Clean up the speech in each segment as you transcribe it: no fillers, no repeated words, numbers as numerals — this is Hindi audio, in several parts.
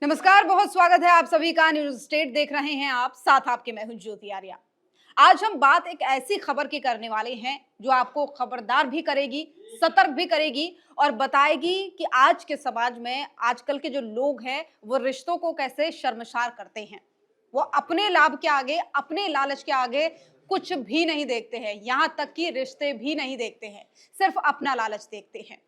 नमस्कार, बहुत स्वागत है आप सभी का। न्यूज स्टेट देख रहे हैं आप, साथ आपके मैं हूं ज्योति आर्या। आज हम बात एक ऐसी खबर की करने वाले हैं जो आपको खबरदार भी करेगी, सतर्क भी करेगी और बताएगी कि आज के समाज में आजकल के जो लोग हैं वो रिश्तों को कैसे शर्मसार करते हैं। वो अपने लाभ के आगे, अपने लालच के आगे कुछ भी नहीं देखते हैं, यहाँ तक कि रिश्ते भी नहीं देखते हैं, सिर्फ अपना लालच देखते हैं।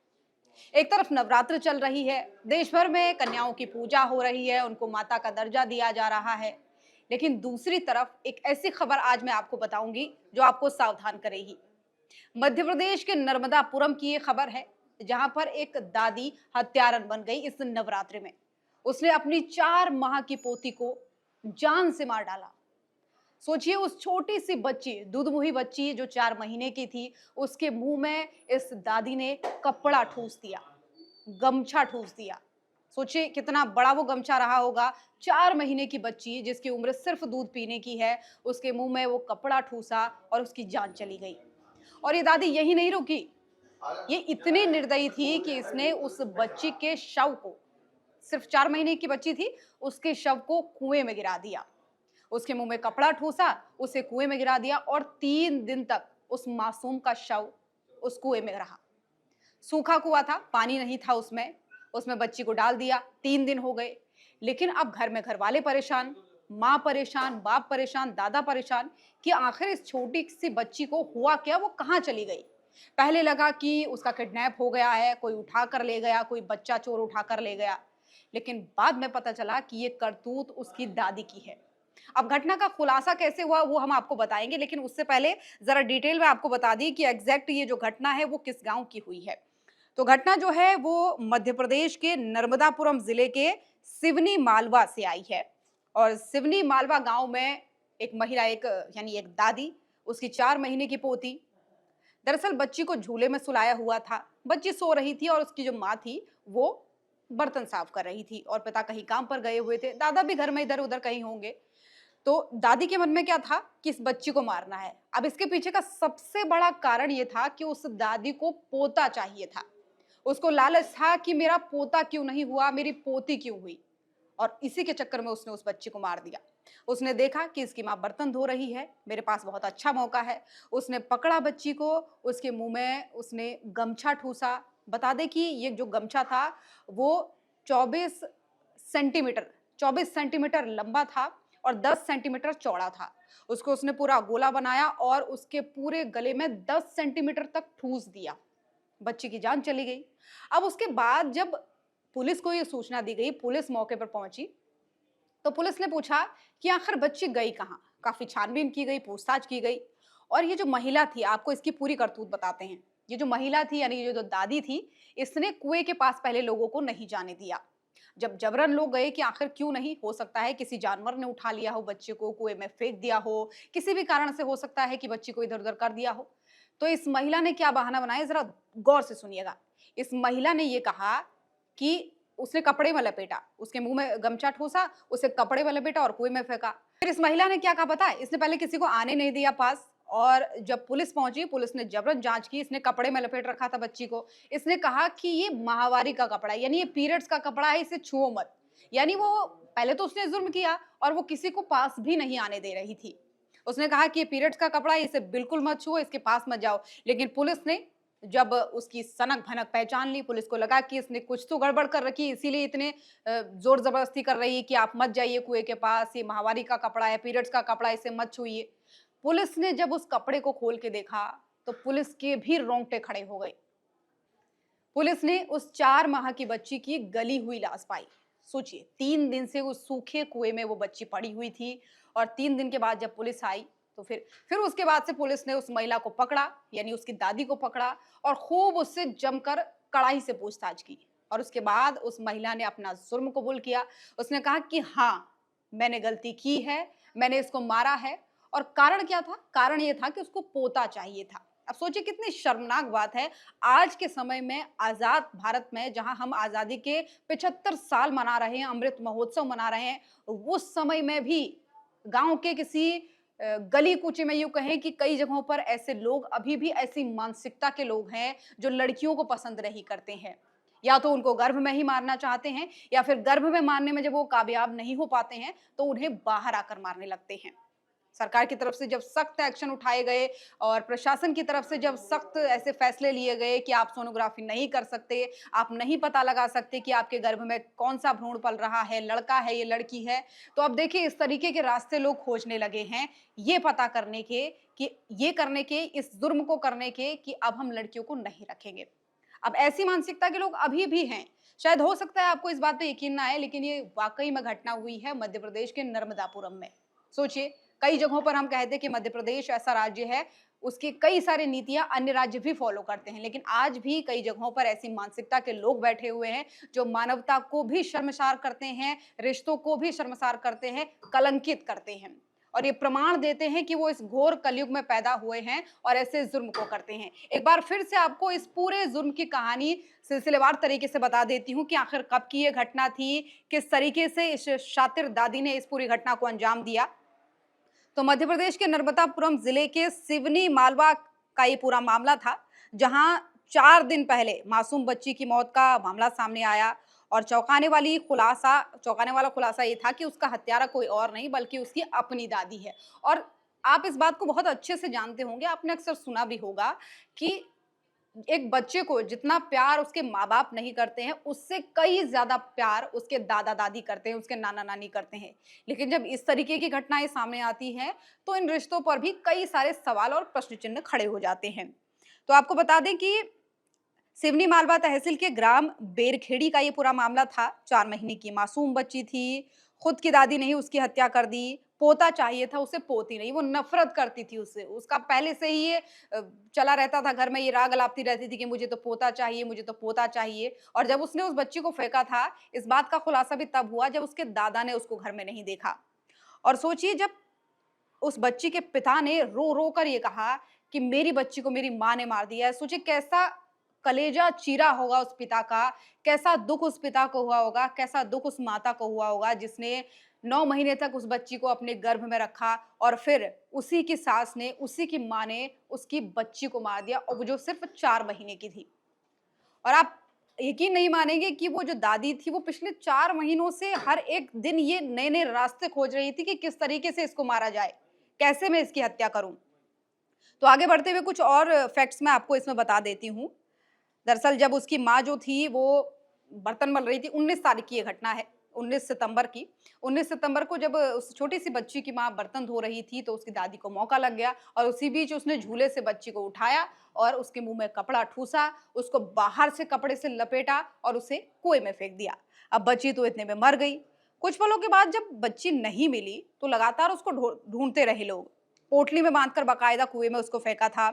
एक तरफ नवरात्र चल रही है, देश भर में कन्याओं की पूजा हो रही है, उनको माता का दर्जा दिया जा रहा है। लेकिन दूसरी तरफ एक ऐसी खबर आज मैं आपको बताऊंगी जो आपको सावधान करेगी। मध्य प्रदेश के नर्मदापुरम की ये खबर है, जहां पर एक दादी हत्यारन बन गई इस नवरात्रि में। उसने अपनी 4 माह की पोती को जान से मार डाला। सोचिए, उस छोटी सी बच्ची, दूधमुही बच्ची जो 4 महीने की थी, उसके मुंह में इस दादी ने कपड़ा ठूस दिया, गमछा ठूस दिया। सोचिए कितना बड़ा वो गमछा रहा होगा। 4 महीने की बच्ची जिसकी उम्र सिर्फ दूध पीने की है, उसके मुंह में वो कपड़ा ठूसा और उसकी जान चली गई। और ये दादी यही नहीं रुकी, ये इतनी निर्दयी थी कि इसने उस बच्ची के शव को, सिर्फ 4 महीने की बच्ची थी, उसके शव को कुएं में गिरा दिया। उसके मुंह में कपड़ा ठूसा, उसे कुएं में गिरा दिया और 3 दिन तक उस मासूम का शव उस कुएं में रहा। सूखा कुआं था, पानी नहीं था उसमें। उसमें बच्ची को डाल दिया, 3 दिन हो गए। लेकिन अब घर में घर वाले परेशान, माँ परेशान, बाप परेशान, दादा परेशान कि आखिर इस छोटी सी बच्ची को हुआ क्या, वो कहाँ चली गई। पहले लगा कि उसका किडनैप हो गया है, कोई उठा कर ले गया, कोई बच्चा चोर उठा कर ले गया। लेकिन बाद में पता चला कि ये करतूत उसकी दादी की है। अब घटना का खुलासा कैसे हुआ वो हम आपको बताएंगे, लेकिन उससे पहले जरा डिटेल में आपको बता दी कि एग्जैक्ट ये जो घटना है वो किस गांव की हुई है। तो घटना जो है वो मध्य प्रदेश के नर्मदापुरम जिले के सिवनी मालवा से आई है। और सिवनी मालवा गांव में एक महिला, एक यानी एक दादी, उसकी 4 महीने की पोती, दरअसल बच्ची को झूले में सुलाया हुआ था। बच्ची सो रही थी और उसकी जो माँ थी वो बर्तन साफ कर रही थी और पिता कहीं काम पर गए हुए थे, दादा भी घर में इधर उधर कहीं होंगे। तो दादी के मन में क्या था कि इस बच्ची को मारना है। अब इसके पीछे का सबसे बड़ा कारण ये था कि उस दादी को पोता चाहिए था। उसको लालच था कि मेरा पोता क्यों नहीं हुआ, मेरी पोती क्यों हुई। और इसी के चक्कर में उसने उस बच्ची को मार दिया। उसने देखा कि इसकी माँ बर्तन धो रही है, मेरे पास बहुत अच्छा मौका है। उसने पकड़ा बच्ची को, उसके मुंह में उसने गमछा ठूसा। बता दें कि ये जो गमछा था वो 24 सेंटीमीटर 24 सेंटीमीटर लंबा था और 10 सेंटीमीटर चौड़ा था। उसको उसने पूरा गोला बनाया और उसके पूरे गले में 10 सेंटीमीटर तक ठूस दिया। बच्ची की जान चली गई। अब उसके बाद जब पुलिस को ये सूचना दी गई, पुलिस मौके पर पहुंची, तो पुलिस ने पूछा कि आखिर बच्ची गई कहाँ। काफी छानबीन की गई, पूछताछ की गई। और ये जो महिला थी, आपको इसकी पूरी करतूत बताते हैं। ये जो महिला थी, यानी ये जो दादी थी, इसने कुएं के पास पहले लोगों को नहीं जाने दिया। जब जबरन लोग गए कि आखिर क्यों नहीं, हो सकता है किसी जानवर ने उठा लिया हो, बच्चे को कुएं में फेंक दिया हो, किसी भी कारण से हो सकता है कि बच्ची को इधर उधर कर दिया हो। तो इस महिला ने क्या बहाना बनाया, जरा गौर से सुनिएगा। इस महिला ने ये कहा कि उसने कपड़े में लपेटा, उसके मुंह में गमछा ठूसा, उसे कपड़े में लपेटा और कुएं में फेंका। फिर इस महिला ने क्या कहा पता है, इसने पहले किसी को आने नहीं दिया पास। और जब पुलिस पहुंची, पुलिस ने जबरन जांच की, इसने कपड़े में लपेट रखा था बच्ची को। इसने कहा कि ये माहवारी का कपड़ा है, यानी ये पीरियड्स का कपड़ा है, इसे छुओ मत। यानी वो पहले तो उसने जुर्म किया और वो किसी को पास भी नहीं आने दे रही थी। उसने कहा कि ये पीरियड्स का कपड़ा है, इसे बिल्कुल मत छुओ, इसके पास मत जाओ। लेकिन पुलिस ने जब उसकी सनक भनक पहचान ली, पुलिस को लगा कि इसने कुछ तो गड़बड़ कर रखी, इसीलिए इतने जोर जबरदस्ती कर रही है कि आप मत जाइए कुएं के पास, ये माहवारी का कपड़ा है, पीरियड्स का कपड़ा है, इसे मत छुइए। पुलिस ने जब उस कपड़े को खोल के देखा तो पुलिस के भी रोंगटे खड़े हो गए। पुलिस ने उस 4 माह की बच्ची की गली हुई लाश पाई। सोचिए, 3 दिन से उस सूखे कुएं में वो बच्ची पड़ी हुई थी। और 3 दिन के बाद जब पुलिस आई तो फिर उसके बाद से पुलिस ने उस महिला को पकड़ा, यानी उसकी दादी को पकड़ा और खूब उससे जमकर कड़ाई से पूछताछ की। और उसके बाद उस महिला ने अपना जुर्म कबूल किया। उसने कहा कि हाँ, मैंने गलती की है, मैंने इसको मारा है। और कारण क्या था? कारण ये था कि उसको पोता चाहिए था। अब सोचिए कितनी शर्मनाक बात है। आज के समय में, आजाद भारत में, जहां हम आजादी के 75 साल मना रहे हैं, अमृत महोत्सव मना रहे हैं, उस समय में भी गांव के किसी गली कूचे में यूं कहें कि कई जगहों पर ऐसे लोग, अभी भी ऐसी मानसिकता के लोग हैं जो लड़कियों को पसंद नहीं करते हैं। या तो उनको गर्भ में ही मारना चाहते हैं या फिर गर्भ में मारने में जब वो कामयाब नहीं हो पाते हैं तो उन्हें बाहर आकर मारने लगते हैं। सरकार की तरफ से जब सख्त एक्शन उठाए गए और प्रशासन की तरफ से जब सख्त ऐसे फैसले लिए गए कि आप सोनोग्राफी नहीं कर सकते, आप नहीं पता लगा सकते कि आपके गर्भ में कौन-सा भ्रूण पल रहा है, लड़का है, ये लड़की है। तो अब देखिए इस तरीके के रास्ते लोग खोजने लगे हैं, ये पता करने के कि ये करने के, इस जुर्म को करने के कि अब हम लड़कियों को नहीं रखेंगे। अब ऐसी मानसिकता के लोग अभी भी हैं। शायद हो सकता है आपको इस बात पे यकीन ना आए, लेकिन ये वाक़ई में घटना हुई है मध्य प्रदेश के नर्मदापुरम में। सोचिए, कई जगहों पर हम कहते हैं कि मध्य प्रदेश ऐसा राज्य है, उसकी कई सारी नीतियाँ अन्य राज्य भी फ़ॉलो करते हैं, लेकिन आज भी कई जगहों पर ऐसी मानसिकता के लोग बैठे हुए हैं, जो मानवता को भी शर्मसार करते हैं, रिश्तों को भी शर्मसार करते हैं, कलंकित करते हैं। और ये प्रमाण देते हैं कि वो इस घोर कलयुग में पैदा हुए हैं और ऐसे जुर्म को करते हैं। एक बार फिर से आपको इस पूरे जुर्म की कहानी सिलसिलेवार तरीके से बता देती हूँ कि आखिर कब की ये घटना थी, किस तरीके से इस शातिर दादी ने इस पूरी घटना को अंजाम दिया। तो मध्य प्रदेश के नर्मदापुरम जिले के सिवनी मालवा का ये पूरा मामला था, जहां 4 दिन पहले मासूम बच्ची की मौत का मामला सामने आया और चौंकाने वाला खुलासा ये था कि उसका हत्यारा कोई और नहीं बल्कि उसकी अपनी दादी है। और आप इस बात को बहुत अच्छे से जानते होंगे, आपने अक्सर सुना भी होगा कि एक बच्चे को जितना प्यार उसके माँ-बाप नहीं करते हैं, उससे कई ज़्यादा प्यार उसके दादा-दादी करते हैं, उसके नाना-नानी करते हैं। लेकिन जब इस तरीके की घटनाएँ सामने आती हैं, तो इन रिश्तों पर भी कई सारे सवाल और प्रश्न चिन्ह खड़े हो जाते हैं। तो आपको बता दें कि सिवनी मालवा तहसील के ग्राम बेरखेड़ी का ये पूरा मामला था। 4 महीने की मासूम बच्ची थी, खुद की दादी ने ही उसकी हत्या कर दी। पोता चाहिए था उसे, पोती नहीं, वो नफ़रत करती थी उससे। उसका पहले से ही ये चला रहता था घर में, ये राग अलापती रहती थी कि मुझे तो पोता चाहिए, मुझे तो पोता चाहिए। और जब उसने उस बच्ची को फेंका था, इस बात का खुलासा भी तब हुआ जब उसके दादा ने उसको घर में नहीं देखा। और सोचिए, जब उस बच्ची के पिता ने रो-रो कर ये कहा कि मेरी बच्ची को मेरी माँ ने मार दिया है। सोचिए कैसा कलेजा चीरा होगा उस पिता का, कैसा दुःख उस पिता को हुआ होगा, कैसा दुःख उस माता को हुआ होगा जिसने 9 महीने तक उस बच्ची को अपने गर्भ में रखा और फिर उसी की सास ने, उसी की माँ ने उसकी बच्ची को मार दिया और वो जो सिर्फ़ 4 महीने की थी। और आप यकीन नहीं मानेंगे कि वो जो दादी थी, वो पिछले 4 महीनों से हर एक दिन ये नए-नए रास्ते खोज रही थी कि किस तरीके से इसको मारा जाए, कैसे मैं इसकी हत्या करूँ। तो आगे बढ़ते हुए कुछ और फैक्ट्स मैं आपको इसमें बता देती हूँ। दरअसल जब उसकी माँ जो थी वो बर्तन मल रही थी, 19 तारीख की ये घटना है, 19 सितंबर की। 19 सितंबर को जब उस छोटी-सी बच्ची की माँ बर्तन धो रही थी तो उसकी दादी को मौका लग गया और उसी बीच उसने झूले से बच्ची को उठाया और उसके मुँह में कपड़ा ठूँसा, उसको बाहर से कपड़े से लपेटा और उसे कुएँ में फेंक दिया। अब बच्ची तो इतने में मर गई। कुछ पलों के बाद जब बच्ची नहीं मिली तो लगातार उसको ढूँढते रहे लोग। पोटली में बाँधकर बाकायदा कुएँ में उसको फेंका था।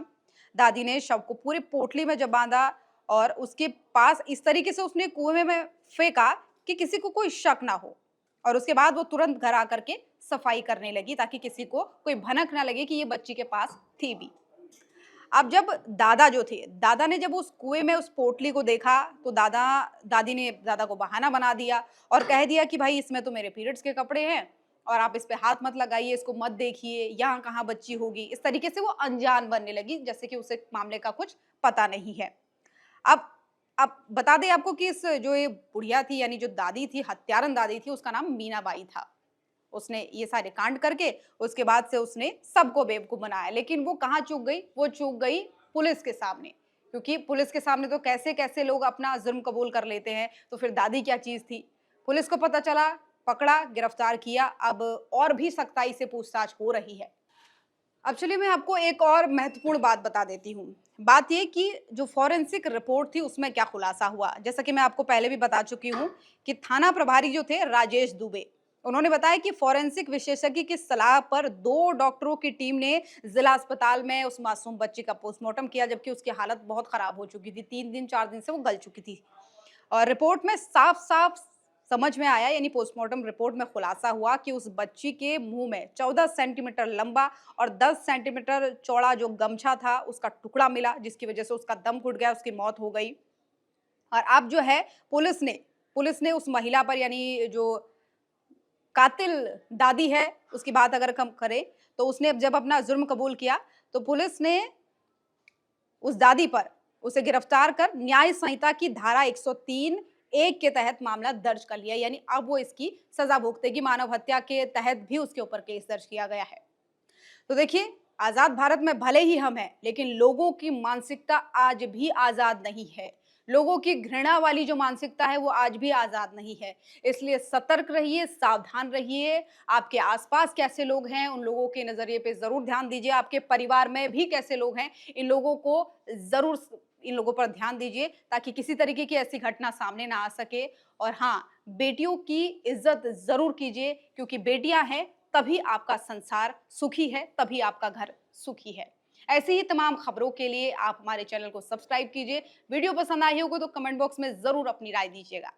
दादी ने शव को पूरी पोटली में जब बाँधा और उसके पास इस तरीके से उसने कुएं में फेंका कि किसी को कोई शक ना हो और उसके बाद वो तुरंत घर आकर के सफाई करने लगी ताकि किसी को कोई भनक ना लगे कि ये बच्ची के पास थी भी। अब जब दादा जो थे, दादा ने जब उस कुएं में उस पोटली को देखा तो दादी ने दादा को बहाना बना दिया और कह दिया कि भाई इसमें तो मेरे पीरियड्स के कपड़े हैं और आप इस पे हाथ मत लगाइए, इसको मत देखिए, यहाँ कहाँ बच्ची होगी। इस तरीके से वो अनजान बनने लगी, जैसे कि उसे मामले का कुछ पता नहीं है। अब बता दें आपको कि इस जो ये बुढ़िया थी यानी जो दादी थी, हत्यारन दादी थी, उसका नाम मीनाबाई था। उसने ये सारे कांड करके उसके बाद से उसने सबको बेवकूफ़ बनाया। लेकिन वो कहाँ चूक गई? वो चूक गई पुलिस के सामने। क्योंकि पुलिस के सामने तो कैसे-कैसे लोग अपना जुर्म कबूल कर लेते हैं, तो फिर दादी क्या चीज़ थी? पुलिस को पता चला, पकड़ा, गिरफ्तार किया, अब और भी सख्ताई से पूछताछ हो रही है। अब चलिए मैं आपको एक और महत्वपूर्ण बात बता देती हूँ। बात ये कि जो फॉरेंसिक रिपोर्ट थी उसमें क्या खुलासा हुआ। जैसा कि मैं आपको पहले भी बता चुकी हूँ कि थाना प्रभारी जो थे राजेश दुबे, उन्होंने बताया कि फॉरेंसिक विशेषज्ञ की सलाह पर 2 डॉक्टरों की टीम ने जिला अस्पताल में उस मासूम बच्ची का पोस्टमार्टम किया जबकि उसकी हालत बहुत खराब हो चुकी थी। 3 दिन 4 दिन से वो गल चुकी थी। और रिपोर्ट में साफ-साफ समझ में आया यानी पोस्टमार्टम रिपोर्ट में खुलासा हुआ कि उस बच्ची के मुंह में 14 सेंटीमीटर लंबा और 10 सेंटीमीटर चौड़ा जो गमछा था उसका टुकड़ा मिला जिसकी वजह से उसका दम घुट गया, उसकी मौत हो गई। और अब जो है पुलिस ने उस महिला पर यानी जो कातिल दादी है उसकी बात अगर हम करें तो उसने जब अपना जुर्म कबूल किया तो पुलिस ने उस दादी पर उसे गिरफ्तार कर न्याय संहिता की धारा 103 एक के तहत मामला दर्ज कर लिया, यानी अब वो इसकी सजा भुगतेगी। मानव हत्या के तहत भी उसके ऊपर केस दर्ज किया गया है। तो देखिए, आजाद भारत में भले ही हम हैं, लेकिन लोगों की मानसिकता आज भी आजाद नहीं है। लोगों की घृणा वाली जो मानसिकता है वो आज भी आजाद नहीं है। इसलिए सतर्क रहिए, सावधान रहिए। आपके आसपास कैसे लोग हैं, उन लोगों के नजरिए पे जरूर ध्यान दीजिए। आपके परिवार में भी कैसे लोग हैं, इन लोगों को जरूर इन लोगों पर ध्यान दीजिए, ताकि किसी तरीके की ऐसी घटना सामने ना आ सके। और हाँ, बेटियों की इज्जत जरूर कीजिए, क्योंकि बेटियां हैं तभी आपका संसार सुखी है, तभी आपका घर सुखी है। ऐसी ही तमाम खबरों के लिए आप हमारे चैनल को सब्सक्राइब कीजिए। वीडियो पसंद आई हो तो कमेंट बॉक्स में जरूर अपनी राय दीजिएगा।